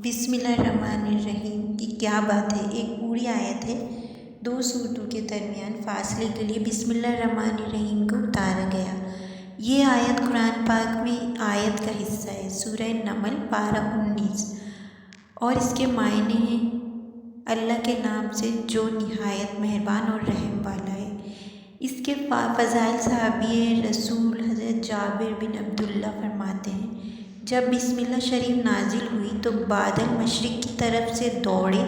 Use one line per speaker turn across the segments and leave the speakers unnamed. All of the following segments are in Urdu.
بسم اللہ الرحمن الرحیم کی کیا بات ہے، ایک پوری آیت ہے۔ دو صورتوں کے درمیان فاصلے کے لیے بسم اللہ الرحمن الرحیم کو اتارا گیا۔ یہ آیت قرآن پاک میں آیت کا حصہ ہے، سورہ نمل پارہ 19، اور اس کے معنی ہیں اللہ کے نام سے جو نہایت مہربان اور رحم والا ہے۔ اس کے فضائل صحابی رسول حضرت جابر بن عبداللہ فرماتے ہیں، جب بسم اللہ شریف نازل ہوئی تو بادل مشرق کی طرف سے دوڑے،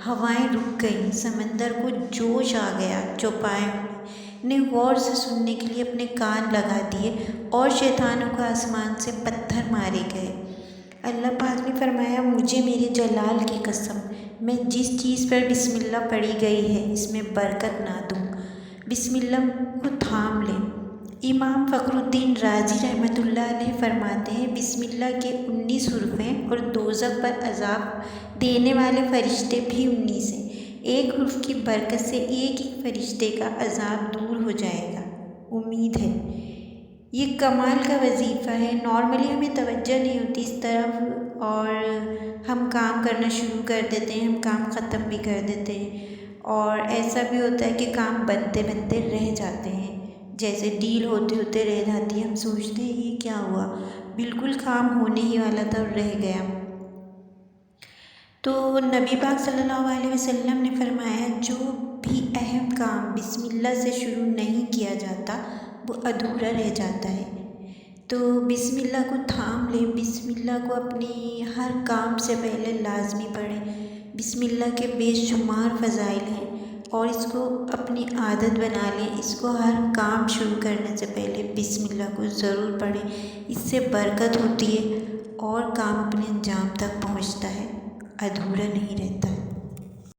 ہوائیں رک گئیں، سمندر کو جوش آ گیا، چوپایوں نے غور سے سننے کے لیے اپنے کان لگا دیے اور شیطانوں کو آسمان سے پتھر مارے گئے۔ اللہ پاک نے فرمایا، مجھے میرے جلال کی قسم، میں جس چیز پر بسم اللہ پڑھی گئی ہے اس میں برکت نہ دوں۔ بسم اللہ کو تھام لیں۔ امام فخر الدین رازی رحمۃ اللہ علیہ فرماتے ہیں، بسم اللہ کے 19 حروف ہیں اور دوزخ پر عذاب دینے والے فرشتے بھی 19 ہیں۔ ایک حرف کی برکت سے ایک ایک فرشتے کا عذاب دور ہو جائے گا۔ امید ہے یہ کمال کا وظیفہ ہے۔ نارملی ہمیں توجہ نہیں ہوتی اس طرف اور ہم کام کرنا شروع کر دیتے ہیں، ہم کام ختم بھی کر دیتے ہیں، اور ایسا بھی ہوتا ہے کہ کام بنتے بنتے رہ جاتے ہیں، جیسے ڈیل ہوتے ہوتے رہ جاتی ہے، ہم سوچتے ہیں یہ کیا ہوا، بالکل کام ہونے ہی والا تھا اور رہ گیا۔ تو نبی پاک صلی اللہ علیہ وسلم نے فرمایا، جو بھی اہم کام بسم اللہ سے شروع نہیں کیا جاتا وہ ادھورا رہ جاتا ہے۔ تو بسم اللہ کو تھام لیں، بسم اللہ کو اپنی ہر کام سے پہلے لازمی پڑھیں۔ بسم اللہ کے بے شمار فضائل ہیں اور اس کو اپنی عادت بنا لیں، اس کو ہر کام شروع کرنے سے پہلے بسم اللہ کو ضرور پڑھیں۔ اس سے برکت ہوتی ہے اور کام اپنے انجام تک پہنچتا ہے، ادھورا نہیں رہتا ہے۔